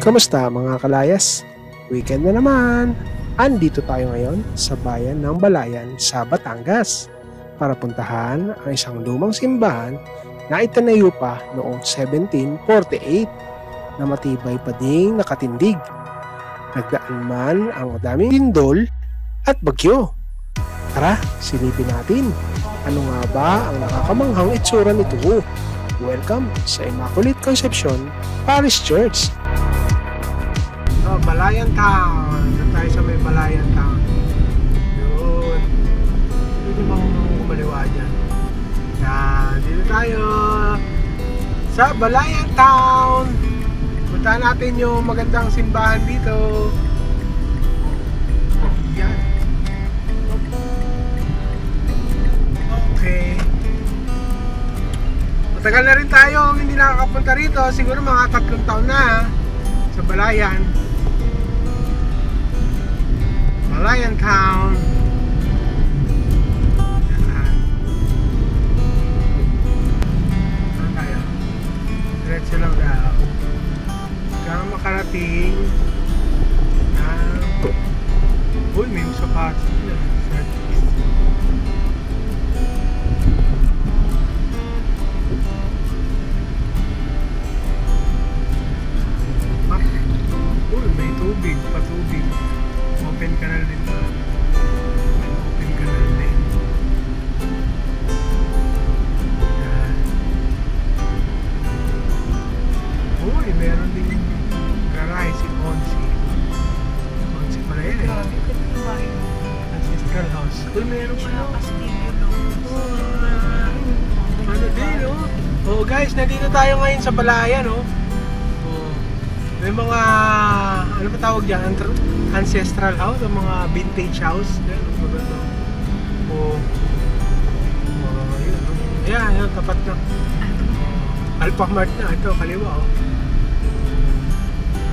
Kamusta mga kalayas? Weekend na naman! Andito tayo ngayon sa bayan ng Balayan sa Batangas para puntahan ang isang lumang simbahan na itinayo pa noong 1748 na matibay pa ding nakatindig. Nagdaan man ang daming lindol at bagyo. Tara, silipin natin. Ano nga ba ang nakakamanghang itsura nito? Welcome sa Immaculate Conception Parish Church. Balayan Town. Doon tayo sa may Balayan Town. Doon. Pwede bang kumaliwa dyan? Yan. Dito tayo sa Balayan Town. Punta natin yung magandang simbahan dito. Yan. Okay. Matagal na rin tayo hindi nakakapunta rito. Siguro mga 3 taon na sa Balayan. Balayan Town. Saan tayo? Diretso lang daw. Hanggang makarating uy, may sapatos dyan. Uy, may tubig, patubig. Open canal din to. Open canal din. Yan. Uy, meron din garahe si Onsi. Onsi pala yun eh. Ancestral house. Uy, meron pa na kastilyo ano din oh. Oh guys, nandito tayo ngayon sa Balayan oh. May mga, ano ba tawag dyan? Ancestral house o mga vintage house. Yan, maganda. O, yun. Ayan, yun, tapat na. Alphamart na. Ito, kaliwa, oh.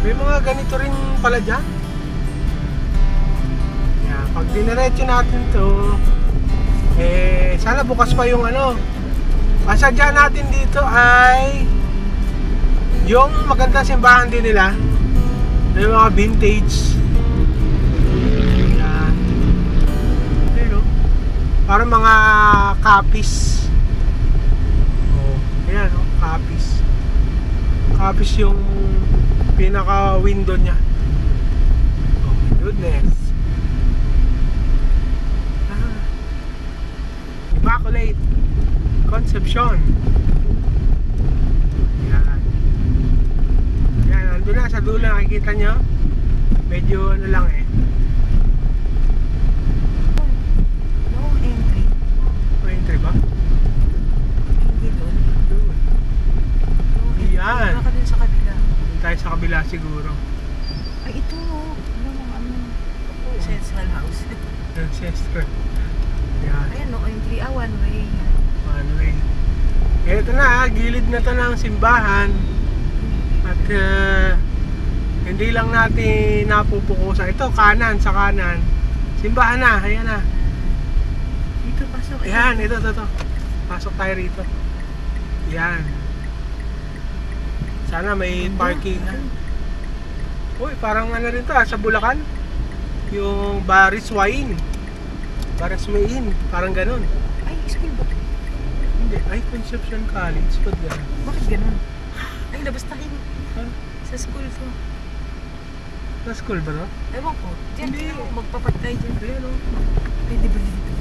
May mga ganito rin pala dyan. Yan, pag diniretso natin to, sana bukas pa yung ano. Pasadya natin dito ay yung maganda simbahan din nila. May mga vintage. Yan. Ayun o. Parang mga copies. Ayan o, copies. Copies yung pinaka window nya. Oh my goodness. Immaculate Conception. Ando na sa dulo, nakikita nyo medyo ano lang eh. No entry. No entry ba? Hindi doon. Yan. Baka din sa kabila. Doon tayo sa kabila siguro. Ay ito ano ancestral house. Ancestral. Yan. Ayan no entry, one way. One way. Ito na, gilid na to ng simbahan. At hindi lang natin napupukusan. Ito, kanan, sa kanan. Simbahan na, ayan na. Dito pasok. Ayan, ito. Pasok tayo rito. Ayan. Sana may parking. Uy, parang ano rin to sa Bulacan. Yung Baris Wine. Baris Wine, parang ganun. Ay, school ba? Hindi, ay Conception College. Ba't ganun? Bakit ganun? Ay, labas tayo. Huh? Sa school ko. Sa school ba no? Ewan ko. Diyan, Hindi. magpapatay dyan. Ayan o. Pwede ba dito?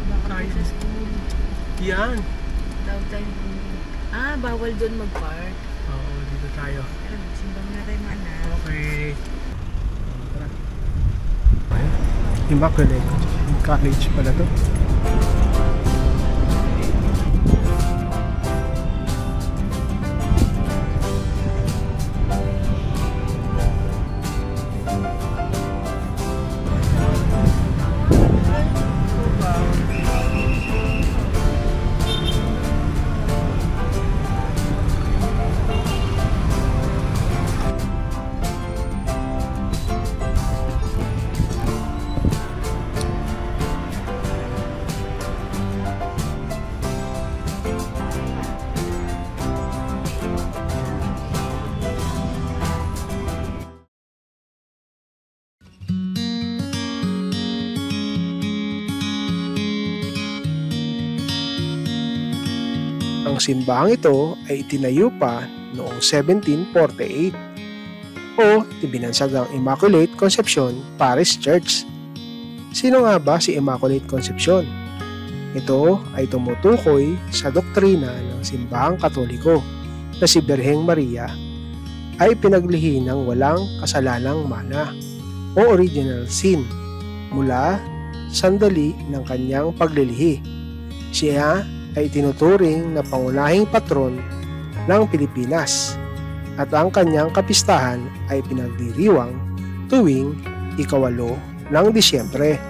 Baka Tayo. sa school. Yan. Tawag tayo. Bawal doon mag-park. Oo, dito tayo. Pero magsimba muna tayo mga anak. Okay. Tara. Immaculate College pala to. Ang simbahang ito ay itinayo pa noong 1748 o ibinansagang Immaculate Conception Parish Church. Sino nga ba si Immaculate Conception? Ito ay tumutukoy sa doktrina ng simbahang Katoliko na si Birheng Maria ay pinaglihi ng walang kasalanang mana o original sin mula sa sandali ng kanyang paglilihi. Siya ay tinuturing na pangunahing patron ng Pilipinas at ang kanyang kapistahan ay pinagdiriwang tuwing ika-8 ng Disyembre.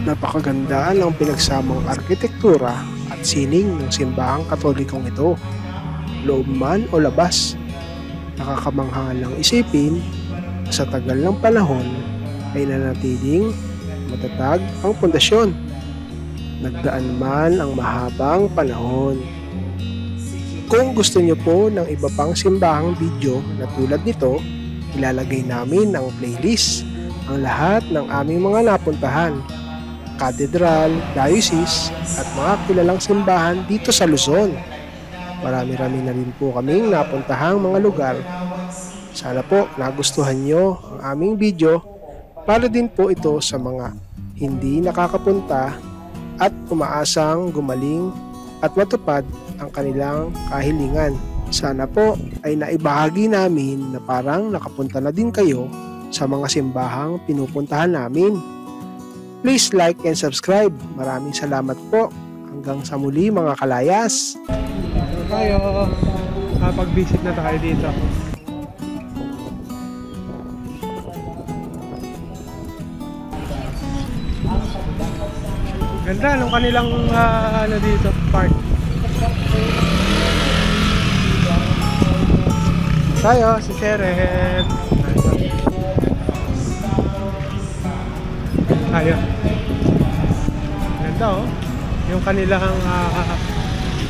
Napakaganda ng pinagsamang arkitektura at sining ng simbahang Katolikong ito, loob man o labas. Nakakamangha lang isipin na sa tagal ng panahon ay nanatiling matatag ang pundasyon. Nagdaan man ang mahabang panahon. Kung gusto nyo po ng iba pang simbahang video na tulad nito, ilalagay namin ang playlist ang lahat ng aming mga napuntahan, katedral, diocese at mga kilalang simbahan dito sa Luzon. Marami-rami na rin po kaming napuntahang mga lugar. Sana po nagustuhan nyo ang aming video para din po ito sa mga hindi nakakapunta at umaasang gumaling at matupad ang kanilang kahilingan. Sana po ay naibahagi namin na parang nakapunta na din kayo sa mga simbahang pinupuntahan namin. Please like and subscribe. Maraming salamat po. Hanggang sa muli mga kalayas. Tayo. Kapag-visit na tayo dito. Ganda nung kanilang ano dito, park. Tayo, si Seret. Tayo. Ganda oh. Yung kanilang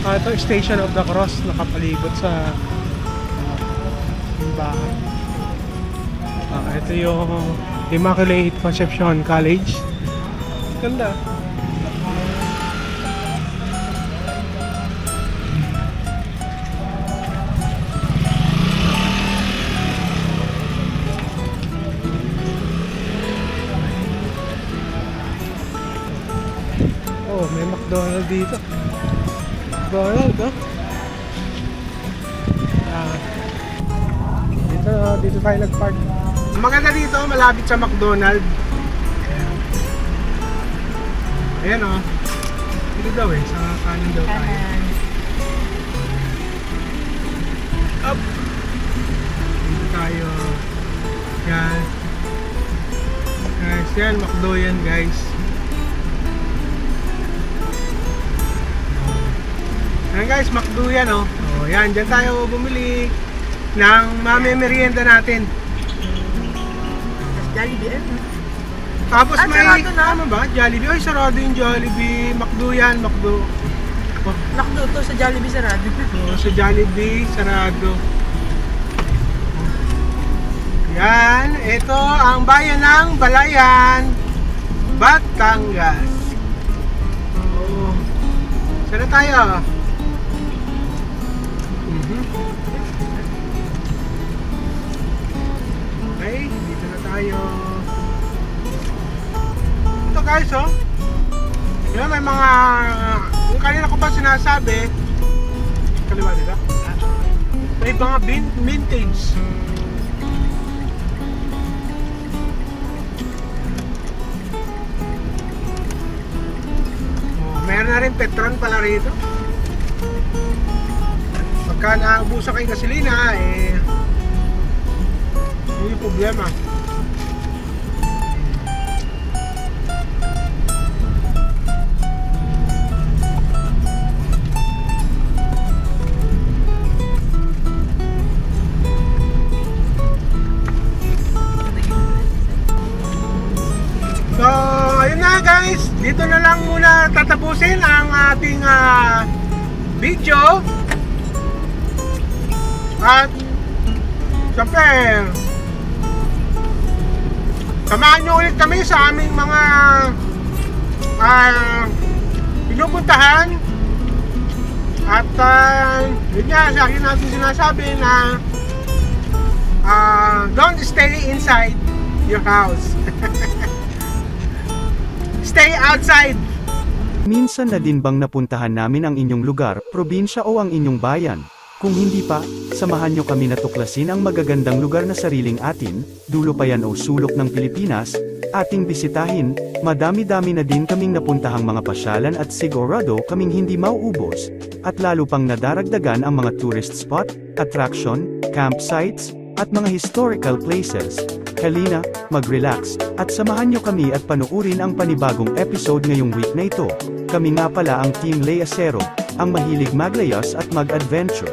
ito, Station of the Cross nakapalibot sa simbahan. Ito yung Immaculate Conception College. Ganda. Oh, may McDonald's dito. McDonald's, oh. Dito tayo nag-park. Maganda dito, malapit sa McDonald's. Ayan, oh. Dito daw eh, sa kanan daw tayo. Up! Dito tayo. Yan. Guys, yan, McDo yan, guys. Ayan guys, McDo yan oh. Oh, yan, dyan tayo bumili ng merienda natin. Jollibee. Tapos may, sarado na. ano ba? Jollibee. Ay, sarado yung Jollibee. McDo yan, McDo. Oh. McDo to sa Jollibee sarado. Oh, sa Jollibee, sarado. Yan, ito ang bayan ng Balayan, Batangas. Oh. Saan na tayo? Okay, dito na tayo. Ito guys, oh. Yan, may mga, yung kanina ko pa sinabi sinasabi, kaliwa nila, may mga vintage. Meron na rin Petron pala rito. Pagka naubusan kayo gasolina, yun yung problema. So, ayun na guys, dito na lang muna tatapusin ang ating video. At siyempre, samahan nyo ulit kami sa aming mga pinupuntahan. At yun nga, sa akin natin sinasabi na don't stay inside your house. Stay outside. Minsan na din bang napuntahan namin ang inyong lugar, probinsya o ang inyong bayan? Kung hindi pa, samahan nyo kami na tuklasin ang magagandang lugar na sariling atin, dulo pa yan o sulok ng Pilipinas, ating bisitahin. Madami-dami na din kaming napuntahang mga pasyalan at sigurado kaming hindi mauubos, at lalo pang nadaragdagan ang mga tourist spot, attraction, campsites, at mga historical places. Halina, mag-relax, at samahan nyo kami at panuurin ang panibagong episode ngayong week na ito. Kami nga pala ang Team Layasero, ang mahilig maglayas at mag-adventure.